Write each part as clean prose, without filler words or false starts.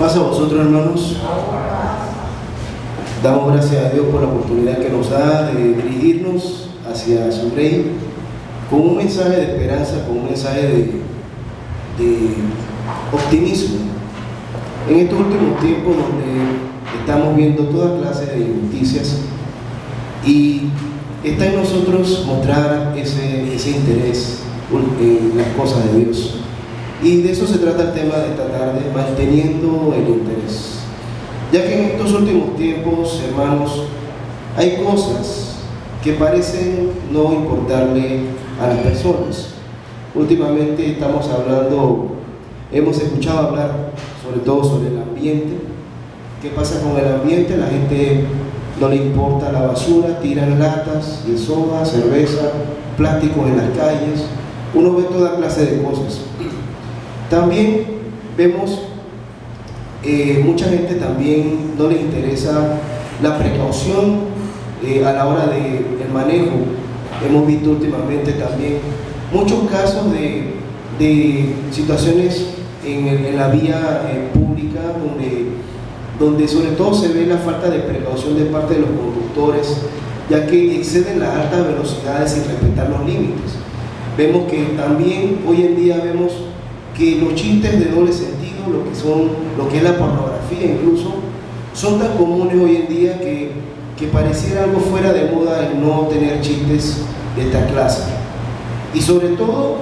Paz a vosotros, hermanos. Damos gracias a Dios por la oportunidad que nos da de dirigirnos hacia su Rey con un mensaje de esperanza, con un mensaje de optimismo. En estos últimos tiempos donde estamos viendo toda clase de injusticias, y está en nosotros mostrar ese interés en las cosas de Dios. Y de eso se trata el tema de esta tarde, manteniendo el interés. Ya que en estos últimos tiempos, hermanos, hay cosas que parecen no importarle a las personas. Últimamente hemos escuchado hablar sobre todo sobre el ambiente. ¿Qué pasa con el ambiente? La gente no le importa la basura, tiran latas de soda, cerveza, plásticos en las calles. Uno ve toda clase de cosas. También vemos mucha gente también no le interesa la precaución a la hora del manejo. Hemos visto últimamente también muchos casos de situaciones en la vía pública donde sobre todo se ve la falta de precaución de parte de los conductores, ya que exceden las altas velocidades sin respetar los límites. Vemos que también hoy en día vemos que los chistes de doble sentido, lo que es la pornografía incluso, son tan comunes hoy en día que pareciera algo fuera de moda el no tener chistes de esta clase. Y sobre todo,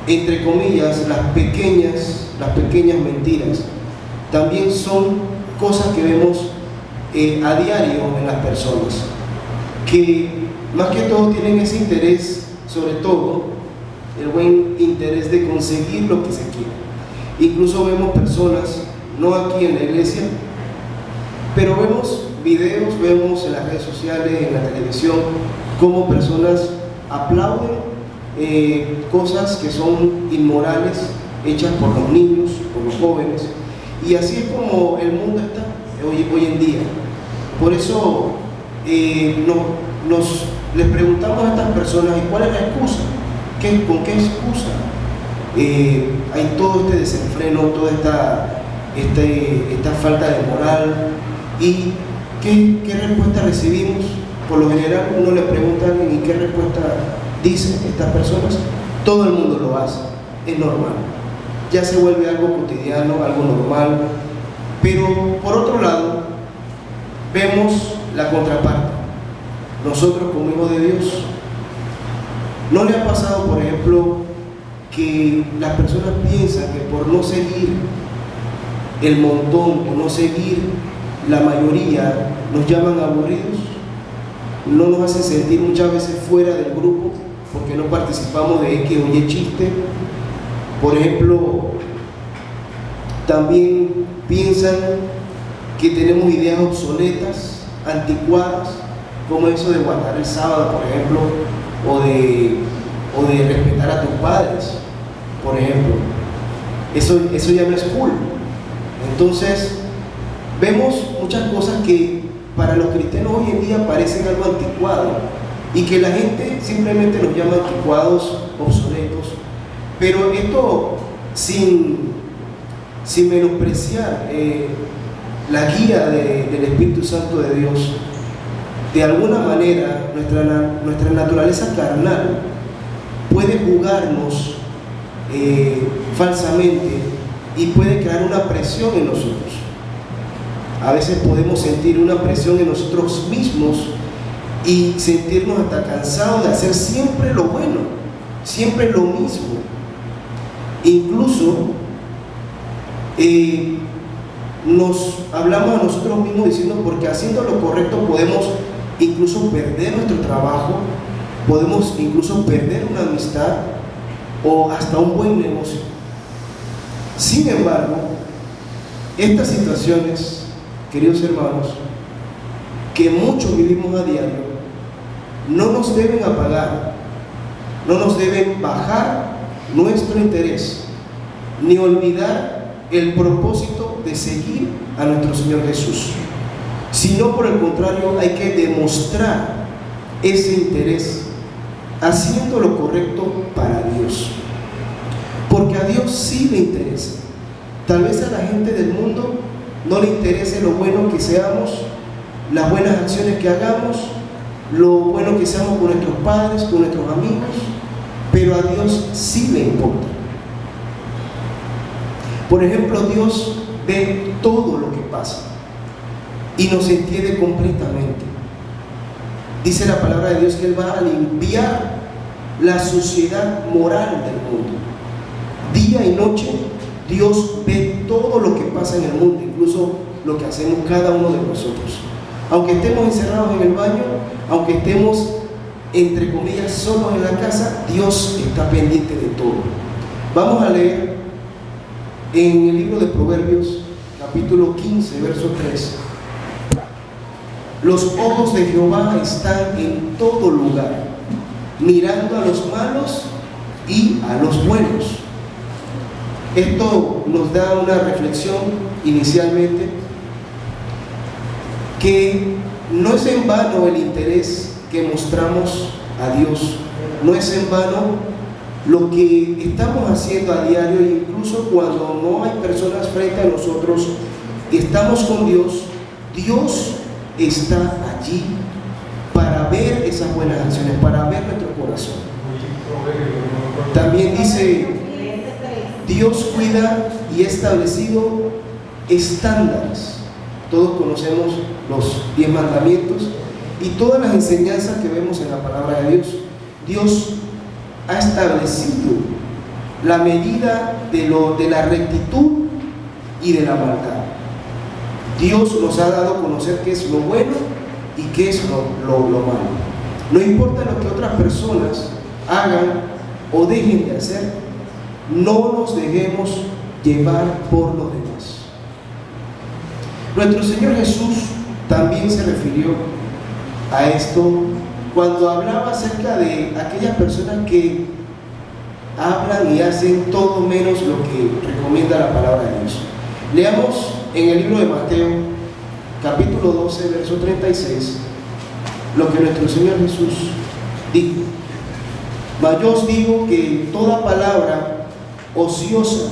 entre comillas, las pequeñas mentiras también son cosas que vemos a diario en las personas, que más que todo tienen ese interés, sobre todo el buen interés de conseguir lo que se quiere. Incluso vemos personas, no aquí en la iglesia, pero vemos videos, vemos en las redes sociales, en la televisión, cómo personas aplauden cosas que son inmorales, hechas por los niños, por los jóvenes, y así es como el mundo está hoy en día. Por eso les preguntamos a estas personas, ¿y cuál es la excusa? ¿Con qué excusa hay todo este desenfreno, toda esta falta de moral? ¿Y qué respuesta recibimos? Por lo general uno le pregunta a alguien, ¿y qué respuesta dicen estas personas? Todo el mundo lo hace, es normal. Ya se vuelve algo cotidiano, algo normal. Pero por otro lado, vemos la contraparte. Nosotros como hijos de Dios, ¿no le ha pasado, por ejemplo, que las personas piensan que por no seguir el montón o no seguir la mayoría nos llaman aburridos? No nos hacen sentir muchas veces fuera del grupo porque no participamos de X o Y chiste. Por ejemplo, también piensan que tenemos ideas obsoletas, anticuadas, como eso de guardar el sábado, por ejemplo, o de respetar a tus padres, por ejemplo. Eso ya no es cool. Entonces vemos muchas cosas que para los cristianos hoy en día parecen algo anticuado y que la gente simplemente nos llama anticuados, obsoletos, pero esto sin menospreciar la guía del Espíritu Santo de Dios. De alguna manera nuestra naturaleza carnal puede jugarnos falsamente y puede crear una presión en nosotros. A veces podemos sentir una presión en nosotros mismos y sentirnos hasta cansados de hacer siempre lo bueno, siempre lo mismo. Incluso nos hablamos a nosotros mismos diciendo, porque haciendo lo correcto podemos incluso perder nuestro trabajo, podemos incluso perder una amistad o hasta un buen negocio. Sin embargo, estas situaciones, queridos hermanos, que muchos vivimos a diario, no nos deben apagar, no nos deben bajar nuestro interés, ni olvidar el propósito de seguir a nuestro Señor Jesús, sino por el contrario hay que demostrar ese interés haciendo lo correcto para Dios, porque a Dios sí le interesa Tal vez a la gente del mundo no le interese lo bueno que seamos, las buenas acciones que hagamos, lo bueno que seamos con nuestros padres, con nuestros amigos, pero a Dios sí le importa. Por ejemplo, Dios ve todo lo que pasa y nos entiende completamente. Dice la palabra de Dios que Él va a limpiar la suciedad moral del mundo. Día y noche, Dios ve todo lo que pasa en el mundo, incluso lo que hacemos cada uno de nosotros. Aunque estemos encerrados en el baño, aunque estemos, entre comillas, solos en la casa, Dios está pendiente de todo. Vamos a leer en el libro de Proverbios, capítulo 15, verso 3. Los ojos de Jehová están en todo lugar, mirando a los malos y a los buenos. Esto nos da una reflexión inicialmente, que no es en vano el interés que mostramos a Dios, no es en vano lo que estamos haciendo a diario, incluso cuando no hay personas frente a nosotros y estamos con Dios. Dios está allí para ver esas buenas acciones, para ver nuestro corazón. También dice, Dios cuida y ha establecido estándares. Todos conocemos los 10 mandamientos y todas las enseñanzas que vemos en la palabra de Dios. Dios ha establecido la medida de la rectitud y de la maldad. Dios nos ha dado a conocer qué es lo bueno y qué es lo malo. No importa lo que otras personas hagan o dejen de hacer, no nos dejemos llevar por los demás. Nuestro Señor Jesús también se refirió a esto cuando hablaba acerca de aquellas personas que hablan y hacen todo menos lo que recomienda la palabra de Dios. Leamos en el libro de Mateo, capítulo 12, verso 36, lo que nuestro Señor Jesús dijo. Mas yo os digo que toda palabra ociosa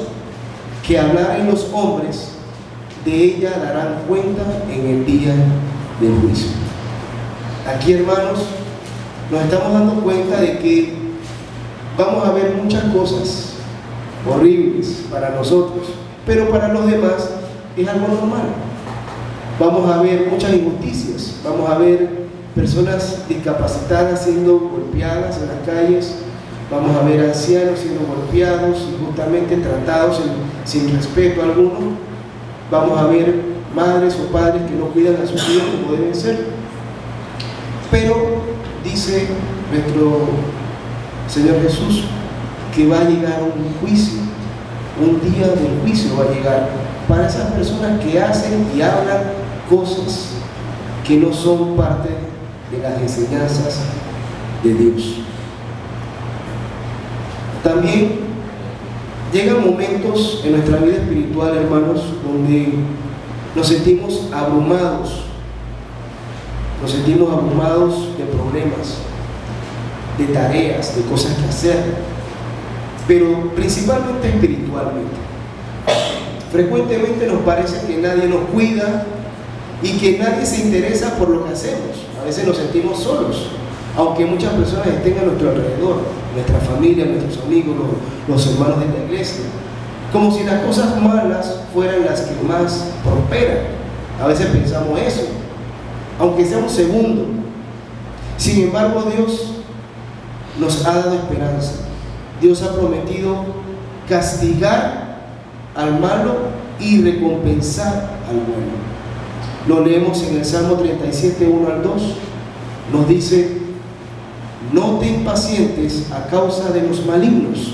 que hablaren los hombres, de ella darán cuenta en el día del juicio. Aquí, hermanos, nos estamos dando cuenta de que vamos a ver muchas cosas horribles para nosotros, pero para los demás es algo normal. Vamos a ver muchas injusticias, vamos a ver personas discapacitadas siendo golpeadas en las calles, vamos a ver ancianos siendo golpeados, injustamente tratados sin respeto alguno, vamos a ver madres o padres que no cuidan a sus hijos como deben ser. Pero dice nuestro Señor Jesús que va a llegar un juicio, un día del juicio va a llegar para esas personas que hacen y hablan cosas que no son parte de las enseñanzas de Dios. También llegan momentos en nuestra vida espiritual, hermanos, donde nos sentimos abrumados de problemas, de tareas, de cosas que hacer, pero principalmente espiritualmente. Frecuentemente nos parece que nadie nos cuida y que nadie se interesa por lo que hacemos. A veces nos sentimos solos, aunque muchas personas estén a nuestro alrededor, nuestra familia, nuestros amigos, los hermanos de la iglesia, como si las cosas malas fueran las que más prosperan. A veces pensamos eso, aunque sea un segundo. Sin embargo, Dios nos ha dado esperanza. Dios ha prometido castigar al malo y recompensar al bueno. Lo leemos en el Salmo 37, 1 al 2. Nos dice: no te impacientes a causa de los malignos,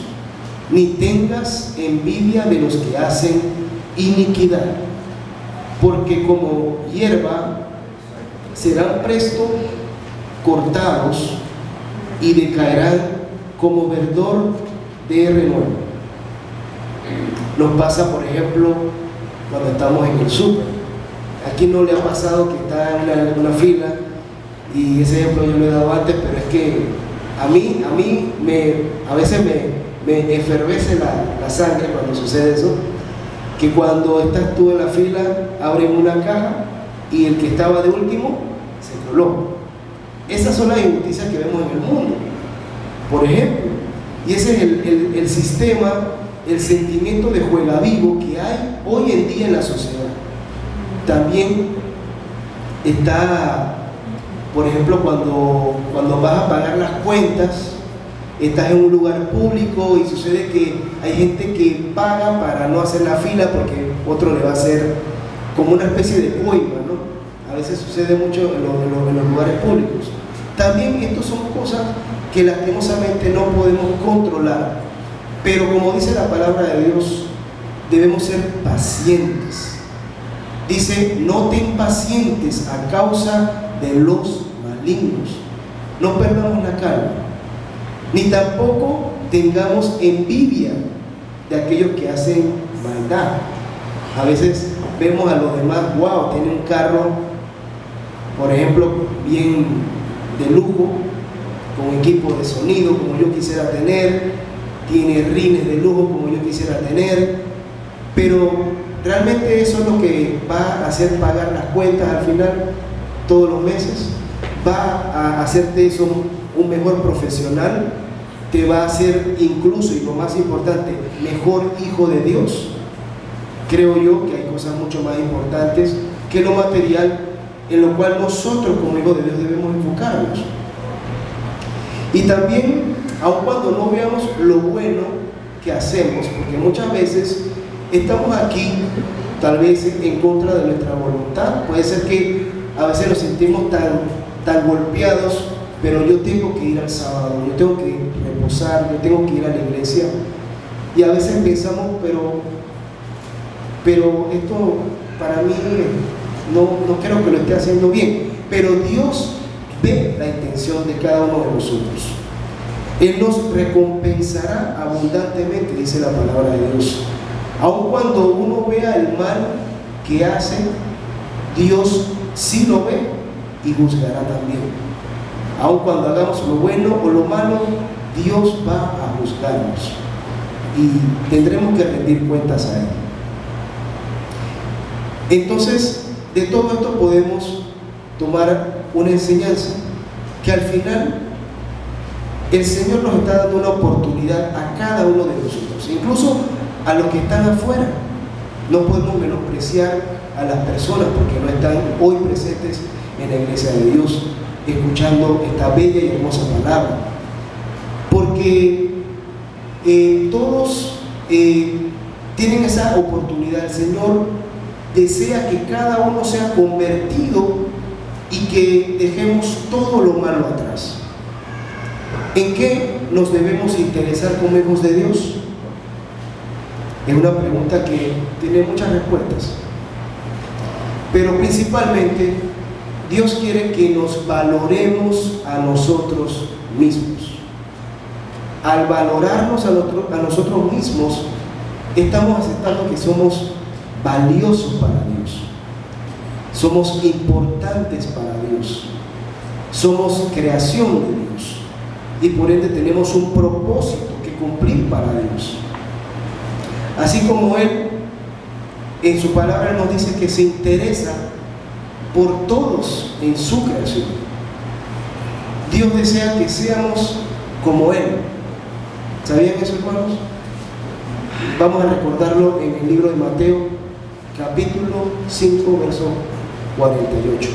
ni tengas envidia de los que hacen iniquidad, porque como hierba serán presto cortados y decaerán como verdor de renuevo. Nos pasa, por ejemplo, cuando estamos en el súper. Aquí no le ha pasado que está en una fila, y ese ejemplo yo lo he dado antes, pero es que a mí a veces me efervece la sangre cuando sucede eso, que cuando estás tú en la fila abren una caja y el que estaba de último se coló. Esas son las injusticias que vemos en el mundo, por ejemplo, y ese es el sistema, el sentimiento de juega vivo que hay hoy en día en la sociedad. También está, por ejemplo, cuando vas a pagar las cuentas, estás en un lugar público y sucede que hay gente que paga para no hacer la fila porque otro le va a hacer como una especie de coima, ¿no? A veces sucede mucho en los lugares públicos. También estas son cosas que lastimosamente no podemos controlar, pero como dice la palabra de Dios, debemos ser pacientes. Dice, no te impacientes a causa de los malignos. No perdamos la calma, ni tampoco tengamos envidia de aquellos que hacen maldad. A veces vemos a los demás, wow, tienen un carro, por ejemplo, bien de lujo, con equipo de sonido como yo quisiera tener, tiene rines de lujo como yo quisiera tener, pero realmente eso es lo que va a hacer pagar las cuentas al final todos los meses. Va a hacerte eso un mejor profesional, te va a hacer incluso, y lo más importante, mejor hijo de Dios. Creo yo que hay cosas mucho más importantes que lo material, en lo cual nosotros como hijos de Dios debemos enfocarnos. Y también, aun cuando no veamos lo bueno que hacemos, porque muchas veces estamos aquí tal vez en contra de nuestra voluntad, puede ser que a veces nos sentimos tan golpeados, pero yo tengo que ir al sábado, yo tengo que reposar, yo tengo que ir a la iglesia, y a veces pensamos, pero esto para mí no creo que lo esté haciendo bien, pero Dios ve la intención de cada uno de nosotros. Él nos recompensará abundantemente, dice la palabra de Dios. Aun cuando uno vea el mal que hace, Dios sí lo ve y juzgará también. Aun cuando hagamos lo bueno o lo malo, Dios va a juzgarnos y tendremos que rendir cuentas a Él. Entonces, de todo esto podemos tomar una enseñanza, que al final el Señor nos está dando una oportunidad a cada uno de nosotros, incluso a los que están afuera. No podemos menospreciar a las personas porque no están hoy presentes en la iglesia de Dios, escuchando esta bella y hermosa palabra, porque todos tienen esa oportunidad. El Señor desea que cada uno sea convertido y que dejemos todo lo malo atrás. ¿En qué nos debemos interesar como hijos de Dios? Es una pregunta que tiene muchas respuestas, pero principalmente Dios quiere que nos valoremos a nosotros mismos. Al valorarnos a nosotros mismos, estamos aceptando que somos valiosos para Dios, somos importantes para Dios, somos creación de Dios y por ende tenemos un propósito que cumplir para Dios. Así como Él en su palabra nos dice que se interesa por todos en su creación, Dios desea que seamos como Él. ¿Sabían eso, hermanos? Vamos a recordarlo en el libro de Mateo, capítulo 5, verso 48.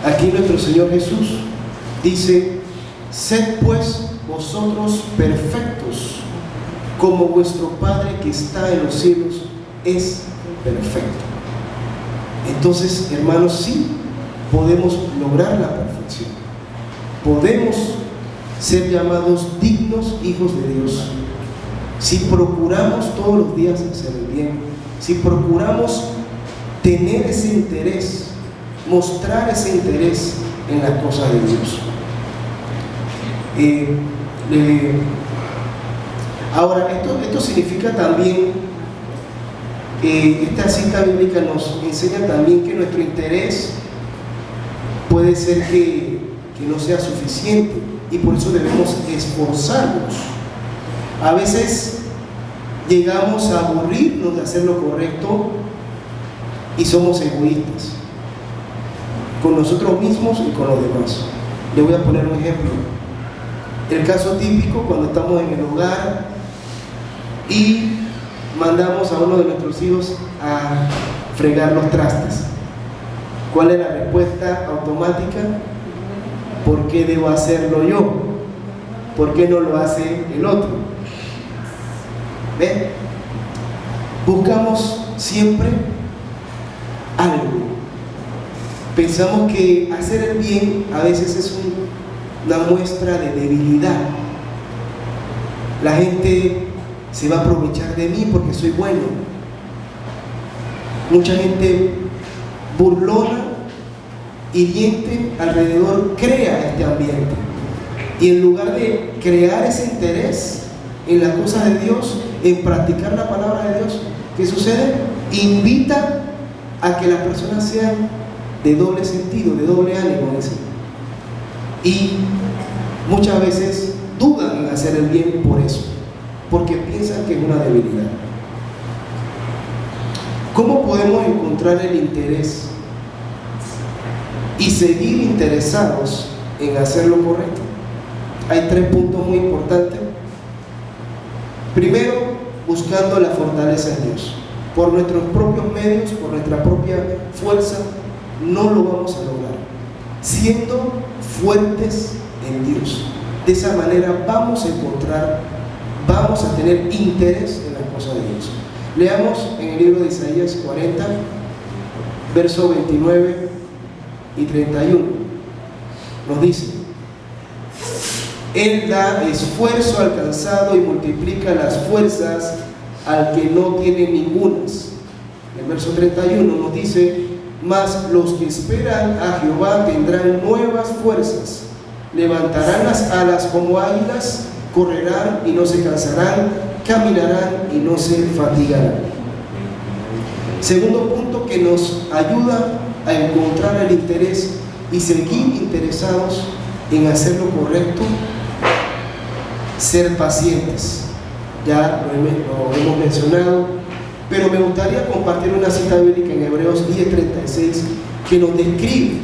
Aquí nuestro Señor Jesús dice: sed pues vosotros perfectos, como vuestro Padre que está en los cielos es perfecto. Entonces, hermanos, sí podemos lograr la perfección, podemos ser llamados dignos hijos de Dios si procuramos todos los días hacer el bien, si procuramos tener ese interés, mostrar ese interés en las cosas de Dios. Ahora, esto significa también, esta cita bíblica nos enseña también que nuestro interés puede ser que no sea suficiente, y por eso debemos esforzarnos A veces llegamos a aburrirnos de hacer lo correcto y somos egoístas con nosotros mismos y con los demás. Le voy a poner un ejemplo. El caso típico cuando estamos en el hogar y mandamos a uno de nuestros hijos a fregar los trastes. ¿Cuál es la respuesta automática? ¿Por qué debo hacerlo yo? ¿Por qué no lo hace el otro? ¿Ven? Buscamos siempre algo. Pensamos que hacer el bien a veces es una muestra de debilidad. La gente se va a aprovechar de mí porque soy bueno. Mucha gente burlona, hiriente alrededor crea este ambiente. Y en lugar de crear ese interés en las cosas de Dios, en practicar la palabra de Dios, ¿qué sucede? Invita a que las personas sean de doble sentido, de doble ánimo, y muchas veces dudan en hacer el bien por eso, porque piensan que es una debilidad. ¿Cómo podemos encontrar el interés y seguir interesados en hacer lo correcto? Hay 3 puntos muy importantes. Primero, buscando la fortaleza en Dios. Por nuestros propios medios, por nuestra propia fuerza, no lo vamos a lograr. Siendo fuertes en Dios. De esa manera vamos a tener interés en las cosas de Dios. Leamos en el libro de Isaías 40, versos 29 y 31. Nos dice: Él da esfuerzo al cansado y multiplica las fuerzas al que no tiene ningunas. El verso 31 nos dice: mas los que esperan a Jehová tendrán nuevas fuerzas, levantarán las alas como águilas, correrán y no se cansarán, caminarán y no se fatigarán. Segundo punto que nos ayuda a encontrar el interés y seguir interesados en hacer lo correcto: ser pacientes. Ya lo hemos mencionado, pero me gustaría compartir una cita bíblica en Hebreos 10:36 que nos describe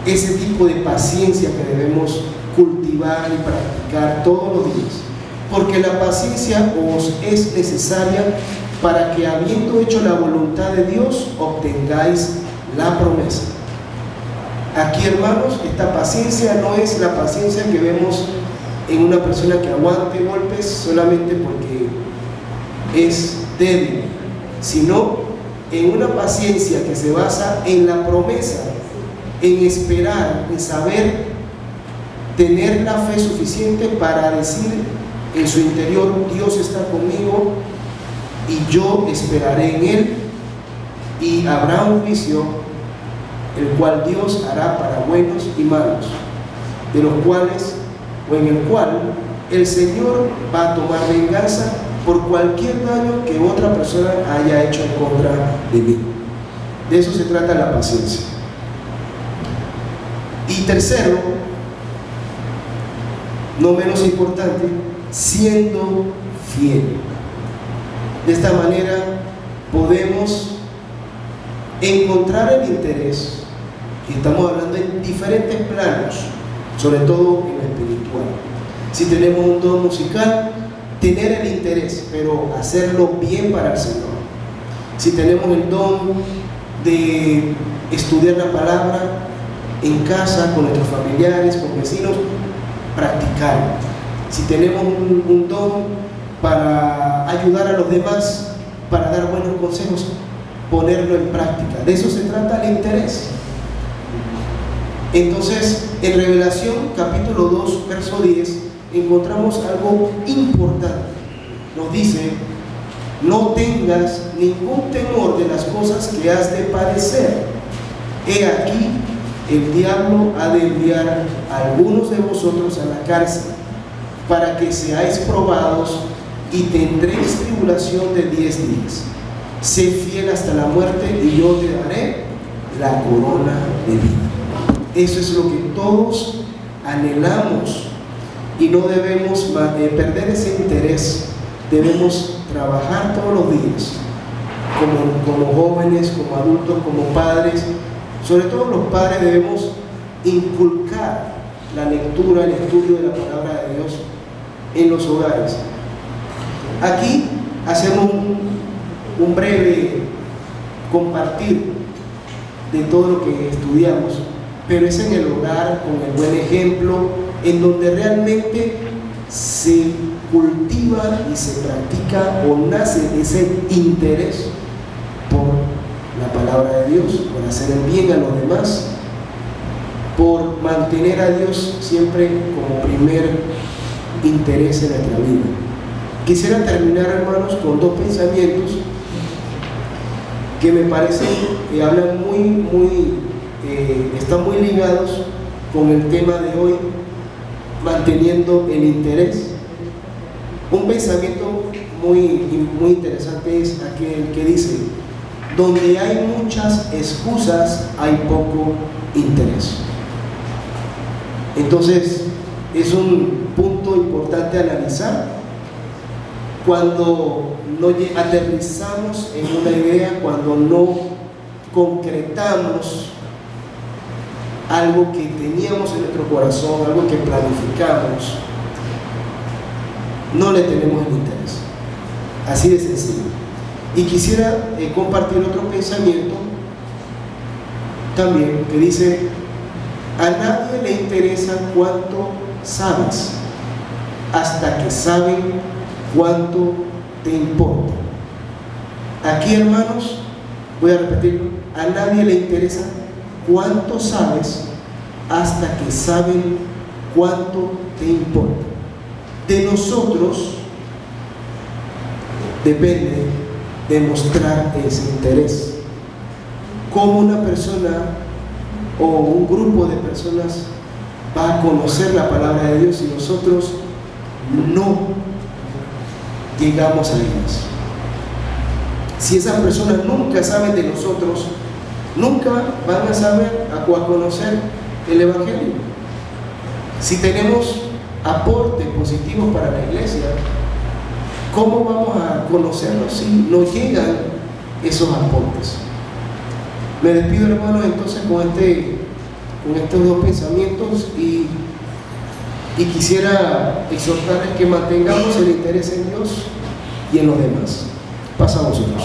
ese tipo de paciencia que debemos cultivar y practicar todos los días. Porque la paciencia os es necesaria para que, habiendo hecho la voluntad de Dios, obtengáis la promesa. Aquí, hermanos, esta paciencia no es la paciencia que vemos en una persona que aguante golpes solamente porque es débil, sino en una paciencia que se basa en la promesa, en esperar, en saber tener la fe suficiente para decir en su interior: Dios está conmigo y yo esperaré en Él, y habrá un juicio el cual Dios hará para buenos y malos, de los cuales o en el cual el Señor va a tomar venganza por cualquier daño que otra persona haya hecho en contra de mí. De eso se trata la paciencia. Y tercero, no menos importante, siendo fiel. De esta manera podemos encontrar el interés, y estamos hablando en diferentes planos, sobre todo en lo espiritual. Si tenemos un don musical, tener el interés, pero hacerlo bien para el Señor. Si tenemos el don de estudiar la palabra en casa, con nuestros familiares, con vecinos, practicar. Si tenemos un don para ayudar a los demás, para dar buenos consejos, ponerlo en práctica. De eso se trata el interés. Entonces, en Revelación capítulo 2, verso 10, encontramos algo importante. Nos dice: no tengas ningún temor de las cosas que has de padecer. He aquí, el diablo ha de enviar a algunos de vosotros a la cárcel, para que seáis probados, y tendréis tribulación de 10 días. Sé fiel hasta la muerte, y yo te daré la corona de vida. Eso es lo que todos anhelamos y no debemos perder ese interés. Debemos trabajar todos los días, como jóvenes, como adultos, como padres. Sobre todo los padres debemos inculcar la lectura, el estudio de la palabra de Dios en los hogares. Aquí hacemos un breve compartir de todo lo que estudiamos, pero es en el hogar, con el buen ejemplo, en donde realmente se cultiva y se practica o nace ese interés por la palabra de Dios, por hacer el bien a los demás, por mantener a Dios siempre como primer interés en nuestra vida. Quisiera terminar, hermanos, con dos pensamientos que me parecen que hablan están muy ligados con el tema de hoy, manteniendo el interés. Un pensamiento muy interesante es aquel que dice: donde hay muchas excusas, hay poco interés. Entonces, es un punto importante a analizar. Cuando no aterrizamos en una idea, cuando no concretamos algo que teníamos en nuestro corazón, algo que planificamos, no le tenemos el interés. Así de sencillo. Y quisiera compartir otro pensamiento también que dice: a nadie le interesa cuánto sabes hasta que saben cuánto te importa. Aquí, hermanos, voy a repetirlo: a nadie le interesa cuánto sabes hasta que saben cuánto te importa. De nosotros depende demostrar ese interés. Cómo una persona o un grupo de personas va a conocer la palabra de Dios si nosotros no llegamos a ellas. Si esas personas nunca saben de nosotros, nunca van a saber o a conocer el Evangelio. Si tenemos aportes positivos para la iglesia, ¿cómo vamos a conocerlos si no llegan esos aportes? Me despido, hermanos, entonces con estos dos pensamientos y quisiera exhortarles que mantengamos el interés en Dios y en los demás. Pasamos, Dios.